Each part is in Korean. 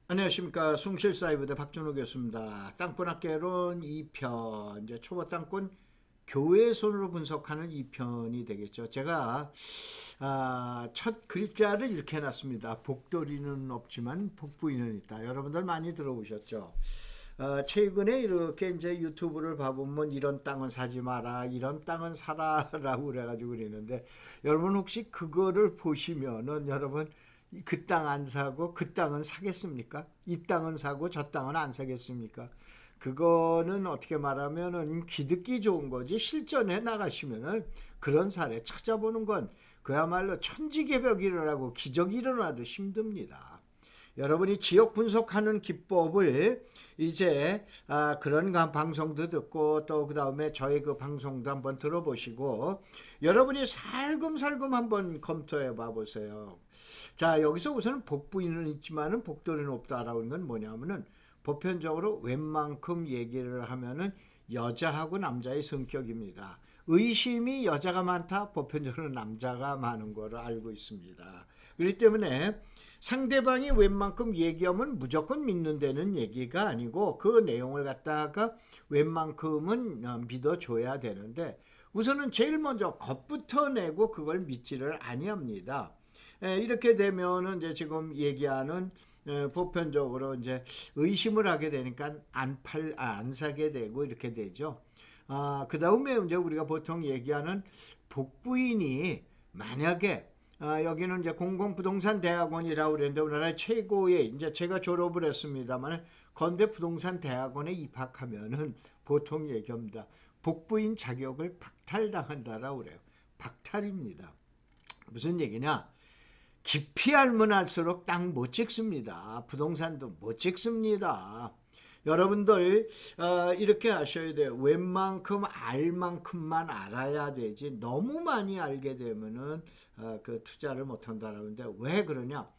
안녕하십니까. 숭실사이버대 박준호 교수입니다. 땅권 학개론 2편, 이제 초보 땅권 교회 손으로 분석하는 2편이 되겠죠. 제가 첫 글자를 이렇게 해놨습니다. 복돌이는 없지만 복부인은 있다. 여러분들 많이 들어보셨죠? 최근에 이렇게 이제 유튜브를 봐보면 이런 땅은 사지 마라, 이런 땅은 사라라고 그래가지고 그러는데, 여러분 혹시 그거를 보시면은 여러분 그 땅 안 사고 그 땅은 사겠습니까? 이 땅은 사고 저 땅은 안 사겠습니까? 그거는 어떻게 말하면은 귀듣기 좋은 거지, 실전에 나가시면은 그런 사례 찾아보는 건 그야말로 천지개벽이라고 기적이 일어나도 힘듭니다. 여러분이 지역 분석하는 기법을 이제 그런 방송도 듣고 또 그 다음에 저의 그 방송도 한번 들어보시고 여러분이 살금살금 한번 검토해 봐 보세요. 자, 여기서 우선 복부인은 있지만은 복돌이는 없다라고 하는 건 뭐냐면은, 보편적으로 웬만큼 얘기를 하면은 여자하고 남자의 성격입니다. 의심이 여자가 많다, 보편적으로 남자가 많은 거로 알고 있습니다. 그렇기 때문에 상대방이 웬만큼 얘기하면 무조건 믿는다는 얘기가 아니고, 그 내용을 갖다가 웬만큼은 믿어줘야 되는데, 우선은 제일 먼저 겁부터 내고 그걸 믿지를 아니합니다. 이렇게 되면은 이제 지금 얘기하는 보편적으로 이제 의심을 하게 되니까 안 사게 되고 이렇게 되죠. 그 다음에 이제 우리가 보통 얘기하는 복부인이 만약에 여기는 이제 공공부동산 대학원이라고 그랬는데, 우리나라 최고의, 이제 제가 졸업을 했습니다만 건대 부동산 대학원에 입학하면은 보통 얘기합니다. 복부인 자격을 박탈당한다라고 그래요. 박탈입니다. 무슨 얘기냐? 깊이 알면 알수록 땅 못 찍습니다. 부동산도 못 찍습니다. 여러분들 이렇게 아셔야 돼요. 웬만큼 알 만큼만 알아야 되지, 너무 많이 알게 되면은 그 투자를 못 한다라는데, 왜 그러냐?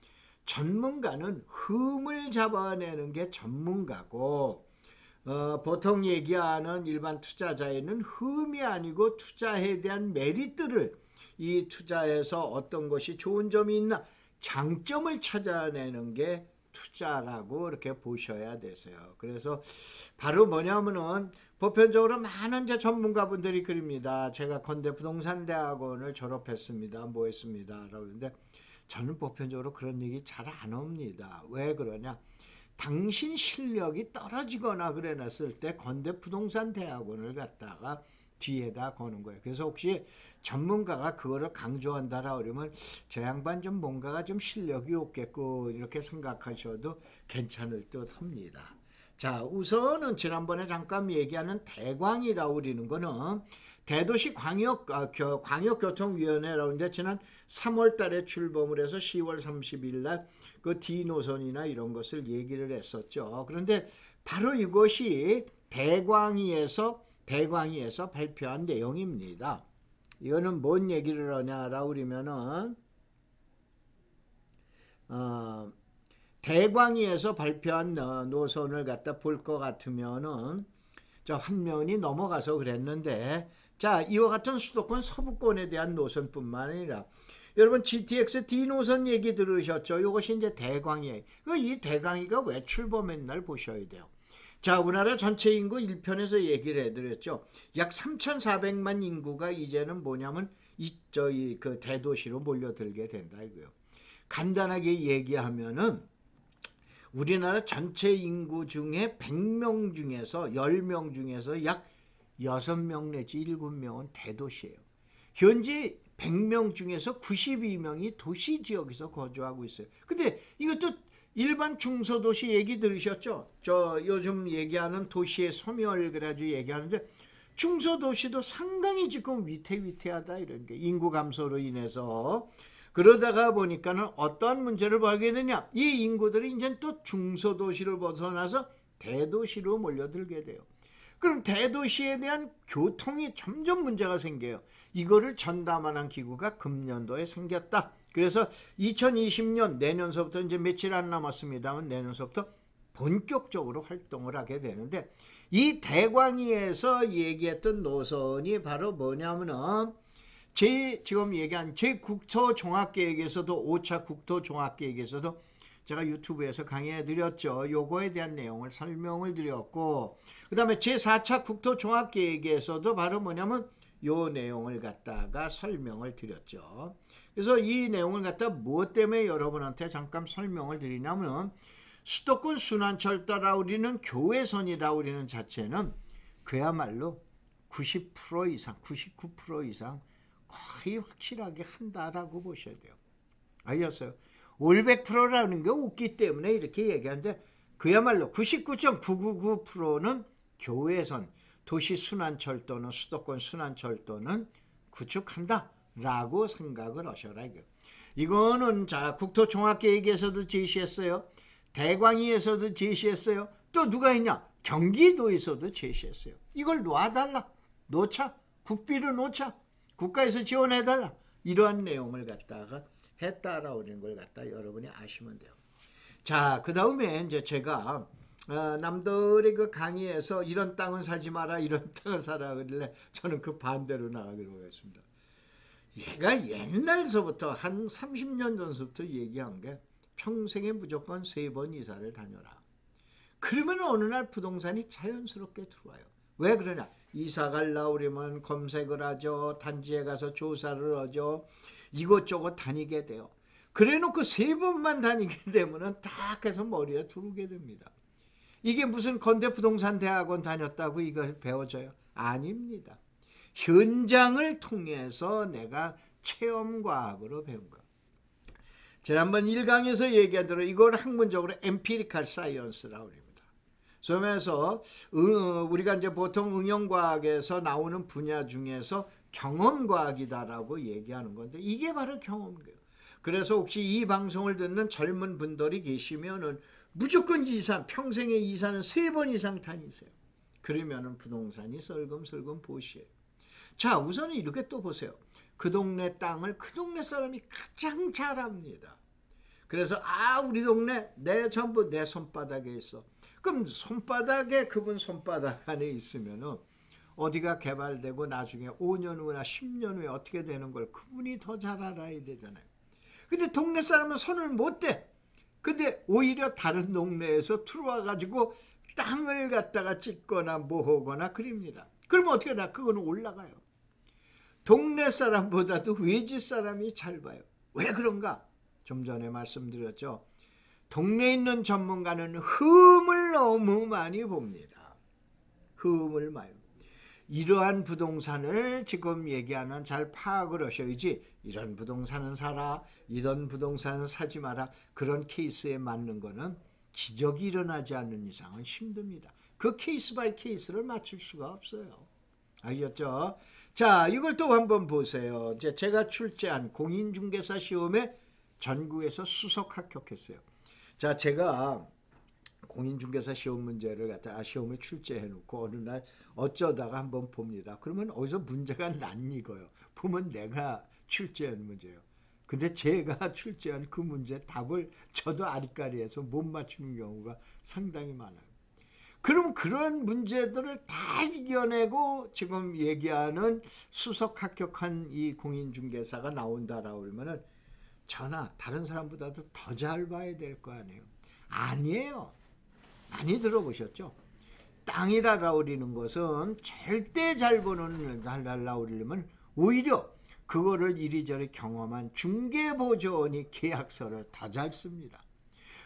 전문가는 흠을 잡아내는 게 전문가고, 보통 얘기하는 일반 투자자에는 흠이 아니고 투자에 대한 메리트를, 이 투자에서 어떤 것이 좋은 점이 있나, 장점을 찾아내는 게 투자라고 이렇게 보셔야 되세요. 그래서 바로 뭐냐면은, 보편적으로 많은 이제 전문가분들이 그럽니다. 제가 건대 부동산 대학원을 졸업했습니다. 뭐 했습니다. 라고 하는데, 저는 보편적으로 그런 얘기 잘 안 합니다. 왜 그러냐? 당신 실력이 떨어지거나 그래 놨을 때 건대 부동산 대학원을 갖다가 뒤에다 거는 거예요. 그래서 혹시 전문가가 그거를 강조한다라 그러면 저 양반 좀 뭔가가 좀 실력이 없겠고 이렇게 생각하셔도 괜찮을 듯 합니다. 자, 우선은 지난번에 잠깐 얘기하는 대광이라고 그러는 거는 대도시 광역교통위원회라고 하는데, 지난 3월 달에 출범을 해서 10월 30일 날 그 D노선이나 이런 것을 얘기를 했었죠. 그런데 바로 이것이 대광위에서 발표한 내용입니다. 이거는 뭔 얘기를 하냐라고 그러면은, 대광위에서 발표한 노선을 갖다 볼 것 같으면은, 저 화면이 넘어가서 그랬는데, 자, 이와 같은 수도권 서부권에 대한 노선뿐만 아니라, 여러분 GTX D 노선 얘기 들으셨죠? 이것이 이제 대광이에요. 이 대광이가 왜 출범했날 보셔야 돼요. 자, 우리나라 전체 인구 1편에서 얘기를 해드렸죠. 약 3,400만 인구가 이제는 뭐냐면 저희 그 대도시로 몰려들게 된다 이거요. 간단하게 얘기하면은, 우리나라 전체 인구 중에 100명 중에서 10명 중에서 약 6명 내지 7명은 대도시예요. 현재 100명 중에서 92명이 도시 지역에서 거주하고 있어요. 근데 이것도 일반 중소도시 얘기 들으셨죠? 저 요즘 얘기하는 도시의 소멸 그래가지고 얘기하는데, 중소도시도 상당히 지금 위태위태하다 이런 게, 인구 감소로 인해서. 그러다가 보니까는 어떠한 문제를 벌게 되냐, 이 인구들이 이제 또 중소도시를 벗어나서 대도시로 몰려들게 돼요. 그럼 대도시에 대한 교통이 점점 문제가 생겨요. 이거를 전담하는 기구가 금년도에 생겼다. 그래서 2020년 내년서부터, 이제 며칠 안 남았습니다만 내년서부터 본격적으로 활동을 하게 되는데, 이 대광위에서 얘기했던 노선이 바로 뭐냐면은, 지금 얘기한 제 국토종합계획에서도, 5차 국토종합계획에서도 제가 유튜브에서 강의해 드렸죠. 요거에 대한 내용을 설명을 드렸고, 그 다음에 제4차 국토종합계획에서도 바로 뭐냐면 요 내용을 갖다가 설명을 드렸죠. 그래서 이 내용을 갖다 무엇 때문에 여러분한테 잠깐 설명을 드리냐면, 수도권 순환철도라 우리는 교외선이라 우리는 자체는 그야말로 90% 이상, 99% 이상 거의 확실하게 한다라고 보셔야 돼요. 알겠어요? 500%라는 게 웃기 때문에 이렇게 얘기하는데, 그야말로 99.999%는 교외선, 도시 순환철도는, 수도권 순환철도는 구축한다 라고 생각을 하셔라. 이거는 자, 국토종합계획에서도 제시했어요. 대광위에서도 제시했어요. 또 누가 있냐? 경기도에서도 제시했어요. 이걸 놔달라. 놓자. 국비를 놓자. 국가에서 지원해달라. 이러한 내용을 갖다가 했다라고 하는 걸 갖다 여러분이 아시면 돼요. 자, 그 다음에 이제 제가 남들의 그 강의에서 이런 땅은 사지 마라, 이런 땅은 사라 그러길래 저는 그 반대로 나가기로 하겠습니다. 얘가 옛날서부터 한 30년 전부터 얘기한 게 평생에 무조건 3번 이사를 다녀라. 그러면 어느 날 부동산이 자연스럽게 들어와요. 왜 그러냐? 이사 갈라 그러면 검색을 하죠. 단지에 가서 조사를 하죠. 이것저것 다니게 돼요. 그래 놓고 3번만 다니게 되면 딱 해서 머리에 두르게 됩니다. 이게 무슨 건대부동산 대학원 다녔다고 이걸 배워져요? 아닙니다. 현장을 통해서 내가 체험과학으로 배운 거예요. 지난번 1강에서 얘기한 대로 이걸 학문적으로 empirical science라고 합니다. 그러면서 우리가 이제 보통 응용과학에서 나오는 분야 중에서 경험과학이다라고 얘기하는 건데, 이게 바로 경험이에요. 그래서 혹시 이 방송을 듣는 젊은 분들이 계시면은 무조건 이사, 평생의 이사는 3번 이상 다니세요. 그러면은 부동산이 설금설금 보시에요. 자, 우선은 이렇게 또 보세요. 그 동네 땅을 그 동네 사람이 가장 잘 압니다. 그래서 우리 동네 전부 내 손바닥에 있어. 그럼 손바닥에, 그분 손바닥 안에 있으면은 어디가 개발되고 나중에 5년 후나 10년 후에 어떻게 되는 걸 그분이 더 잘 알아야 되잖아요. 근데 동네 사람은 손을 못 대. 근데 오히려 다른 동네에서 들어와 가지고 땅을 갖다가 찍거나 뭐 하거나 그럽니다. 그러면 어떻게 나 그거는 올라가요. 동네 사람보다도 외지 사람이 잘 봐요. 왜 그런가? 좀 전에 말씀드렸죠. 동네에 있는 전문가는 흠을 너무 많이 봅니다. 흠을 많이. 이러한 부동산을 지금 얘기하는 잘 파악을 하셔야지, 이런 부동산은 사라, 이런 부동산은 사지 마라, 그런 케이스에 맞는 거는 기적이 일어나지 않는 이상은 힘듭니다. 그 케이스 바이 케이스를 맞출 수가 없어요. 알겠죠? 자, 이걸 또 한번 보세요. 이제 제가 출제한 공인중개사 시험에 전국에서 수석 합격했어요. 자, 제가 공인중개사 시험 문제를 갖다 시험에 출제해 놓고 어느 날 어쩌다가 한번 봅니다. 그러면 어디서 문제가 낯익어요. 보면 내가 출제한 문제예요. 근데 제가 출제한 그 문제 답을 저도 아리까리해서 못 맞추는 경우가 상당히 많아요. 그럼 그런 문제들을 다 이겨내고 지금 얘기하는 수석 합격한 이 공인중개사가 나온다라고 그러면은 저나 다른 사람보다도 더 잘 봐야 될 거 아니에요. 아니에요. 많이 들어보셨죠? 땅이라고 그러는 것은 절대 잘 보는 달라고 그러려면 오히려 그거를 이리저리 경험한 중개보조원이 계약서를 더 잘 씁니다.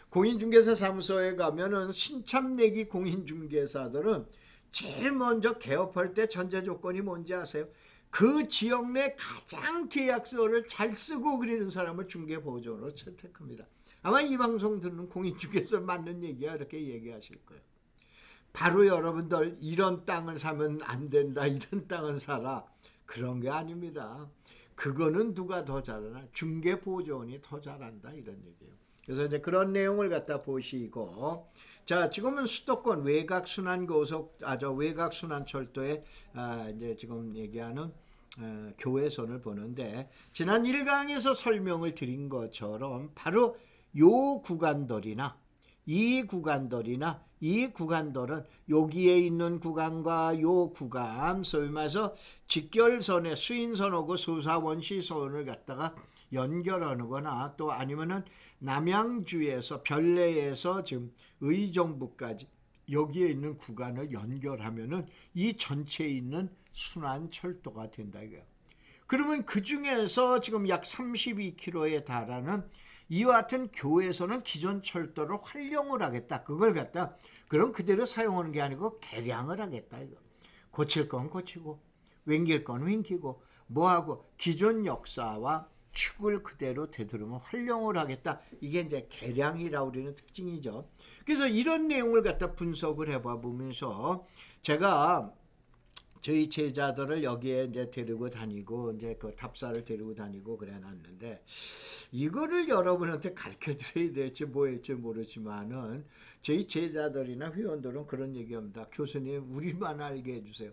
공인중개사 사무소에 가면은 신참내기 공인중개사들은 제일 먼저 개업할 때 전제 조건이 뭔지 아세요? 그 지역 내 가장 계약서를 잘 쓰고 그리는 사람을 중개보조원으로 채택합니다. 아마 이 방송 듣는 공인중개사 맞는 얘기야, 이렇게 얘기하실 거예요. 바로 여러분들 이런 땅을 사면 안 된다, 이런 땅은 사라, 그런 게 아닙니다. 그거는 누가 더 잘하나? 중개보조원이 더 잘한다, 이런 얘기예요. 그래서 이제 그런 내용을 갖다 보시고, 자, 지금은 수도권 외곽순환고속, 외곽순환철도에 이제 지금 얘기하는 교외선을 보는데, 지난 1강에서 설명을 드린 것처럼 바로 요 구간들이나 이 구간들은 여기에 있는 구간과 요 구간, 소위 말해서 직결선의 수인선하고 소사원시선을 갖다가 연결하는 거나 또 아니면은 남양주에서 별내에서 지금 의정부까지 여기에 있는 구간을 연결하면은 이 전체에 있는 순환철도가 된다 이거예요. 그러면 그 중에서 지금 약 32km에 달하는 이와 같은 교에서는 기존 철도를 활용을 하겠다. 그걸 갖다 그럼 그대로 사용하는 게 아니고 개량을 하겠다 이거. 고칠 건 고치고 윙길 건 윙기고 뭐하고 기존 역사와 축을 그대로 되도록이면 활용을 하겠다. 이게 이제 개량이라고 우리는 특징이죠. 그래서 이런 내용을 갖다 분석을 해봐 보면서 제가 저희 제자들을 여기에 이제 데리고 다니고 이제 그 답사를 데리고 다니고 그래 놨는데 이거를 여러분한테 가르쳐 드려야 될지 뭐일지 모르지만은 저희 제자들이나 회원들은 그런 얘기합니다. 교수님 우리만 알게 해주세요.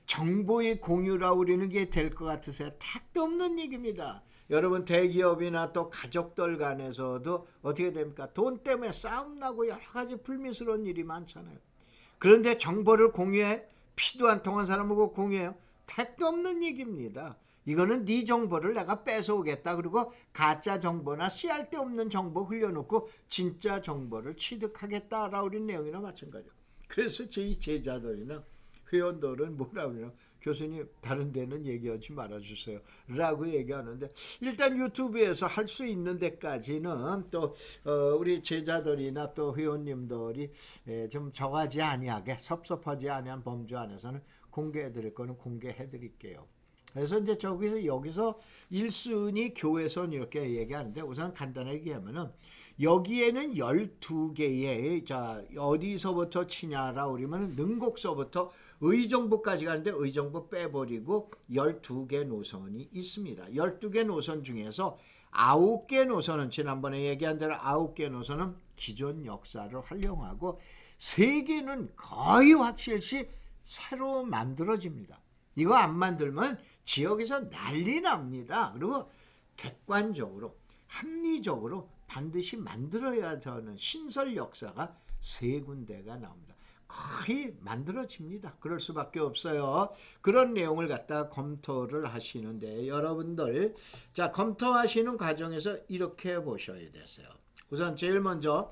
정보의 공유라고 우리는 게 될 것 같으세요? 택도 없는 얘기입니다. 여러분 대기업이나 또 가족들 간에서도 어떻게 됩니까? 돈 때문에 싸움 나고 여러 가지 불미스러운 일이 많잖아요. 그런데 정보를 공유해? 피도 안 통한 사람하고 공유해요? 택도 없는 얘기입니다. 이거는 네 정보를 내가 뺏어오겠다. 그리고 가짜 정보나 씨알 데 없는 정보 흘려놓고 진짜 정보를 취득하겠다라고 우리 내용이나 마찬가지죠. 그래서 저희 제자들이나 회원들은 뭐라고 그러냐, 교수님 다른 데는 얘기하지 말아주세요 라고 얘기하는데 일단 유튜브에서 할 수 있는 데까지는 또 우리 제자들이나 또 회원님들이 좀 정하지 아니하게 섭섭하지 아니한 범주 안에서는 공개해 드릴 거는 공개해 드릴게요. 그래서 이제 여기서 1순위 교회선 이렇게 얘기하는데 우선 간단하게 얘기하면은 여기에는 12개의 자 어디서부터 치냐라 그러면 능곡서부터 의정부까지 가는데 의정부 빼버리고 12개 노선이 있습니다. 12개 노선 중에서 9개 노선은 지난번에 얘기한 대로 9개 노선은 기존 역사를 활용하고 3개는 거의 확실시 새로 만들어집니다. 이거 안 만들면 지역에서 난리 납니다. 그리고 객관적으로 합리적으로 반드시 만들어야 하는 신설 역사가 3군데가 나옵니다. 거의 만들어집니다. 그럴 수밖에 없어요. 그런 내용을 갖다 검토를 하시는데 여러분들 자 검토하시는 과정에서 이렇게 보셔야 되세요. 우선 제일 먼저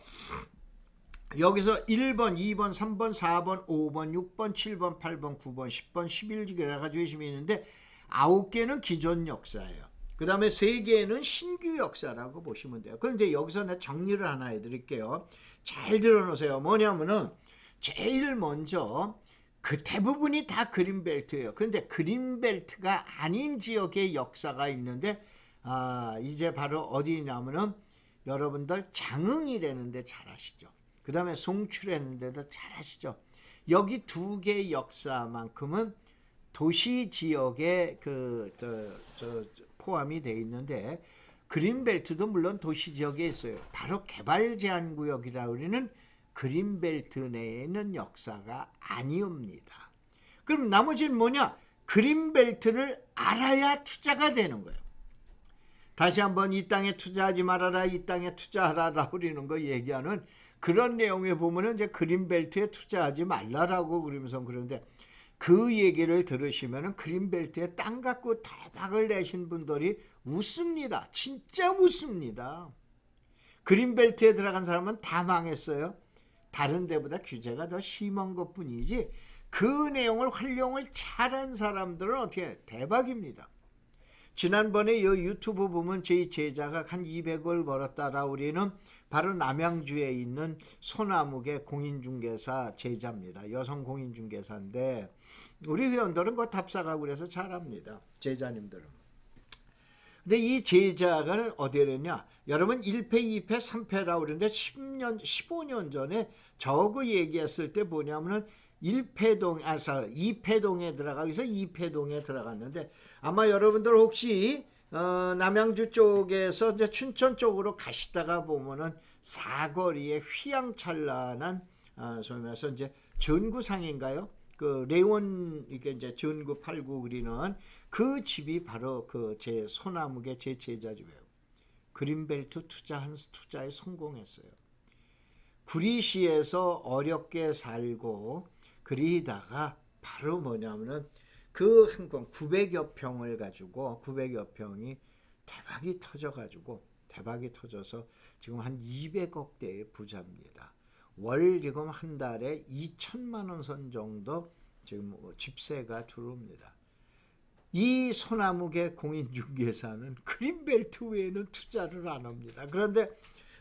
여기서 1번, 2번, 3번, 4번, 5번, 6번, 7번, 8번, 9번, 10번, 11주기라 가지고 있는데 9개는 기존 역사예요. 그 다음에 3개는 신규 역사라고 보시면 돼요. 그런데 여기서 내가 정리를 하나 해드릴게요. 잘 들어놓으세요. 뭐냐면은 제일 먼저 그 대부분이 다 그린벨트예요. 그런데 그린벨트가 아닌 지역의 역사가 있는데 이제 바로 어디냐면은 여러분들 장흥이라는데 잘 아시죠? 그 다음에 송출했는데도 잘 아시죠? 여기 2개의 역사만큼은 도시 지역에 포함이 되어 있는데 그린벨트도 물론 도시 지역에 있어요. 바로 개발 제한 구역이라고 우리는 그린벨트 내에 있는 역사가 아니옵니다. 그럼 나머지는 뭐냐? 그린벨트를 알아야 투자가 되는 거예요. 다시 한번 이 땅에 투자하지 말아라, 이 땅에 투자하라 우리는 거 얘기하는 그런 내용에 보면은 이제 그린벨트에 투자하지 말라라고 그러면서 그러는데 그 얘기를 들으시면은 그린벨트에 땅 갖고 대박을 내신 분들이 웃습니다. 진짜 웃습니다. 그린벨트에 들어간 사람은 다 망했어요. 다른 데보다 규제가 더 심한 것 뿐이지 그 내용을 활용을 잘한 사람들은 어떻게 대박입니다. 지난번에 이 유튜브 보면 제 제자가 한 200을 벌었다라 우리는 바로 남양주에 있는 소나무계 공인중개사 제자입니다. 여성 공인중개사인데 우리 회원들은 그 답사가고 그래서 잘합니다. 제자님들은. 근데 이 제자가 어디랬냐? 여러분 1패, 2패, 3패라고 그러는데 10년, 15년 전에 저거 얘기했을 때 뭐냐면은 2패동에 들어가서 2패동에 들어갔는데 아마 여러분들 혹시 남양주 쪽에서 이제 춘천 쪽으로 가시다가 보면은 사거리에 휘황찬란한 소위 말해서 이제 전구상인가요? 그 레온 이게 이제 전구 팔고 그리는 그 집이 바로 그 제 소나무계 제 제자 집이에요. 그린벨트 투자에 성공했어요. 구리시에서 어렵게 살고 그리다가 바로 뭐냐면은 그 한 건 900여 평을 가지고 900여 평이 대박이 터져서 지금 한 200억대의 부자입니다. 월 지금 한 달에 2천만 원 선 정도 지금 집세가 들어옵니다. 이 소나무계 공인중개사는 그린벨트 외에는 투자를 안 합니다. 그런데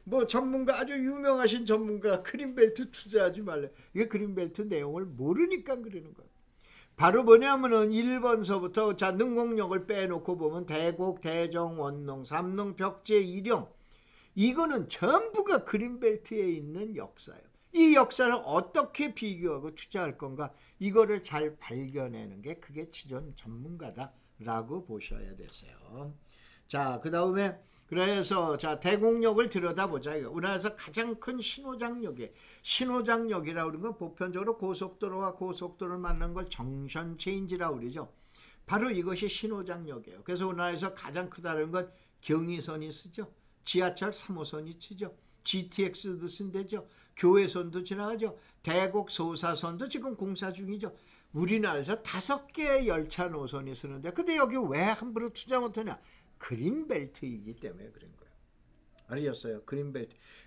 뭐 전문가, 아주 유명하신 전문가 그린벨트 투자하지 말래. 이게 그린벨트 내용을 모르니까 그러는 거예요. 바로 뭐냐면은 1번서부터 자 능곡역을 빼놓고 보면 대곡, 대정, 원농, 삼릉, 벽제, 일용, 이거는 전부가 그린벨트에 있는 역사예요. 이 역사를 어떻게 비교하고 투자할 건가, 이거를 잘 발견하는 게 그게 지존 전문가다라고 보셔야 되세요. 자, 그 다음에 그래서 자 대곡역을 들여다보자. 우리나라에서 가장 큰 신호장역이라고 그러는 건 보편적으로 고속도로와 고속도로를 만나는 걸 정션 체인지라고 그러죠. 바로 이것이 신호장역이에요. 그래서 우리나라에서 가장 크다는 건 경의선이 쓰죠. 지하철 3호선이 치죠. GTX도 쓴대죠. 교외선도 지나가죠. 대곡 소사선도 지금 공사 중이죠. 우리나라에서 5개의 열차 노선이 쓰는데 근데 여기 왜 함부로 투자 못하냐? 그린벨트이기 때문에 그런 거예요. 알겠어요?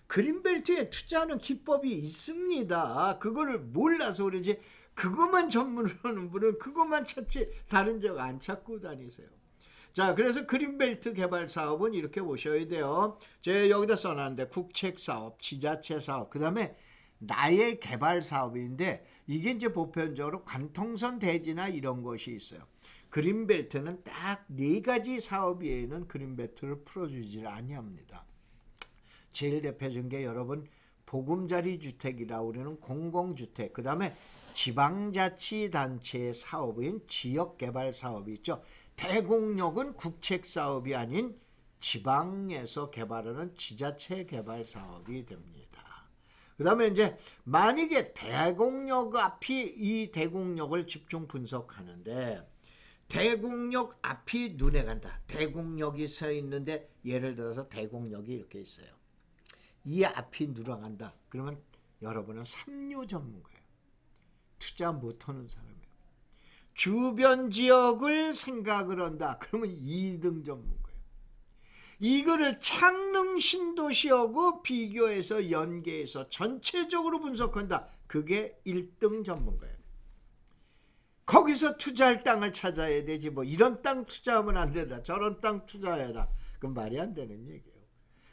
그린벨트에 투자하는 기법이 있습니다. 그거를 몰라서 그러지, 그것만 전문으로 하는 분은 그것만 찾지 다른 적 안 찾고 다니세요. 자, 그래서 그린벨트 개발 사업은 이렇게 보셔야 돼요. 제가 여기다 써놨는데 국책 사업, 지자체 사업, 그 다음에 나의 개발 사업인데 이게 이제 보편적으로 관통선 대지나 이런 것이 있어요. 그린벨트는 딱 4가지 사업 외에는 그린벨트를 풀어주질 아니합니다. 제일 대표적인 게 여러분 보금자리 주택이라고 그러는 공공주택, 그 다음에 지방자치단체의 사업인 지역개발 사업이 있죠. 대곡역은 국책사업이 아닌 지방에서 개발하는 지자체 개발 사업이 됩니다. 그 다음에 이제 만약에 대곡역 앞이, 이 대곡역을 집중 분석하는데 대곡역 앞이 눈에 간다. 대곡역이 서 있는데 예를 들어서 대곡역이 이렇게 있어요. 이 앞이 눈에 간다. 그러면 여러분은 3류 전문가예요. 투자 못하는 사람이에요. 주변 지역을 생각을 한다. 그러면 2등 전문가예요. 이거를 창릉 신도시하고 비교해서 연계해서 전체적으로 분석한다. 그게 1등 전문가예요. 거기서 투자할 땅을 찾아야 되지, 뭐 이런 땅 투자하면 안 된다, 저런 땅 투자해라, 그건 말이 안 되는 얘기예요.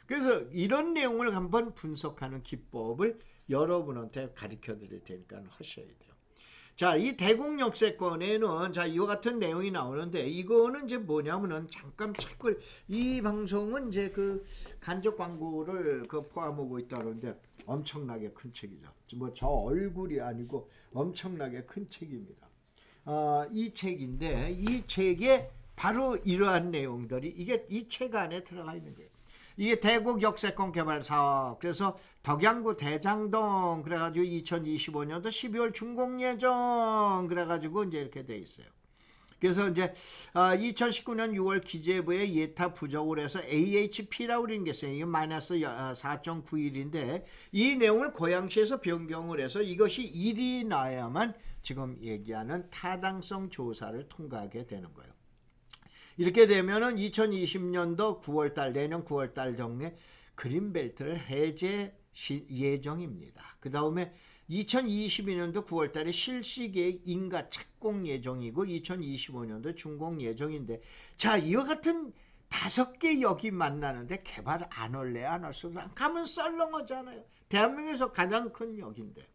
그래서 이런 내용을 한번 분석하는 기법을 여러분한테 가르쳐 드릴 테니까 하셔야 돼요. 자, 이 대곡역세권에는 자 이와 같은 내용이 나오는데, 이거는 이제 뭐냐면은 잠깐 책을, 이 방송은 이제 그 간접 광고를 그 포함하고 있다는데 엄청나게 큰 책이죠. 뭐 저 얼굴이 아니고 엄청나게 큰 책입니다. 이 책인데 이 책에 바로 이러한 내용들이 이게 이 책 안에 들어가 있는 거예요. 이게 대곡 역세권 개발 사업, 그래서 덕양구 대장동 그래가지고 2025년도 12월 준공 예정 그래가지고 이제 이렇게 돼 있어요. 그래서 이제 2019년 6월 기재부에 예타 부족을 해서 AHP라고 그러는 게 있어요. 이게 마이너스 4.91인데 이 내용을 고양시에서 변경을 해서 이것이 1이 나야만 지금 얘기하는 타당성 조사를 통과하게 되는 거예요. 이렇게 되면은 2020년도 9월달, 내년 9월달 정도에 그린벨트를 해제 예정입니다. 그 다음에 2022년도 9월달에 실시계획 인가 착공 예정이고 2025년도 준공 예정인데, 자 이와 같은 5개 역이 만나는데 개발 안 할래? 안 할 수 없어. 가면 썰렁하잖아요. 대한민국에서 가장 큰 역인데.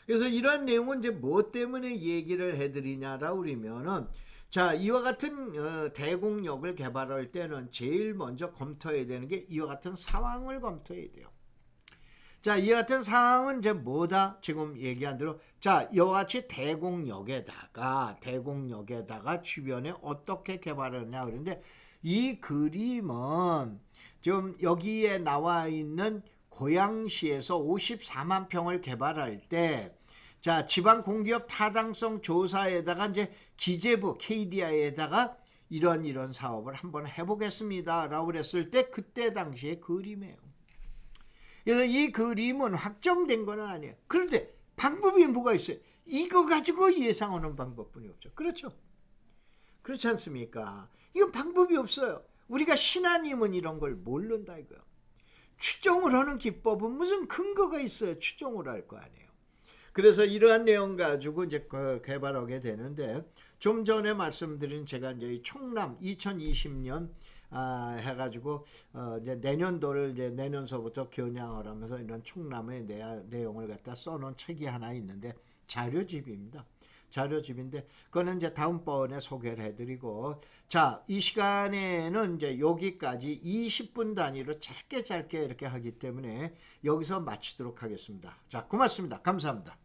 그래서 이러한 내용은 이제 뭐 때문에 얘기를 해드리냐라고 그러면은, 자 이와 같은 대곡역을 개발할 때는 제일 먼저 검토해야 되는 게 이와 같은 상황을 검토해야 돼요. 자 이와 같은 상황은 이제 뭐다? 지금 얘기한 대로 자 이와 같이 대곡역에다가 주변에 어떻게 개발하느냐 그런데, 이 그림은 지금 여기에 나와 있는 고양시에서 54만 평을 개발할 때, 자 지방 공기업 타당성 조사에다가 이제 기재부 KDI에다가 이런 사업을 한번 해보겠습니다 라고 그랬을 때 그때 당시의 그림이에요. 그래서 이 그림은 확정된 건 아니에요. 그런데 방법이 뭐가 있어요? 이거 가지고 예상하는 방법뿐이 없죠. 그렇죠? 그렇지 않습니까? 이건 방법이 없어요. 우리가 신하님은 이런 걸 모른다 이거야. 추정을 하는 기법은 무슨 근거가 있어야 추정을 할 거 아니에요. 그래서 이러한 내용 가지고 이제 개발하게 되는데, 좀 전에 말씀드린 제가 이제 총남 2020년 해가지고 이제 내년도를 이제 내년서부터 겨냥을 하면서 이런 총남의 내용을 갖다 써놓은 책이 하나 있는데, 자료집입니다. 자료집인데 그거는 이제 다음번에 소개를 해드리고, 자, 이 시간에는 이제 여기까지 20분 단위로 짧게 이렇게 하기 때문에 여기서 마치도록 하겠습니다. 자, 고맙습니다. 감사합니다.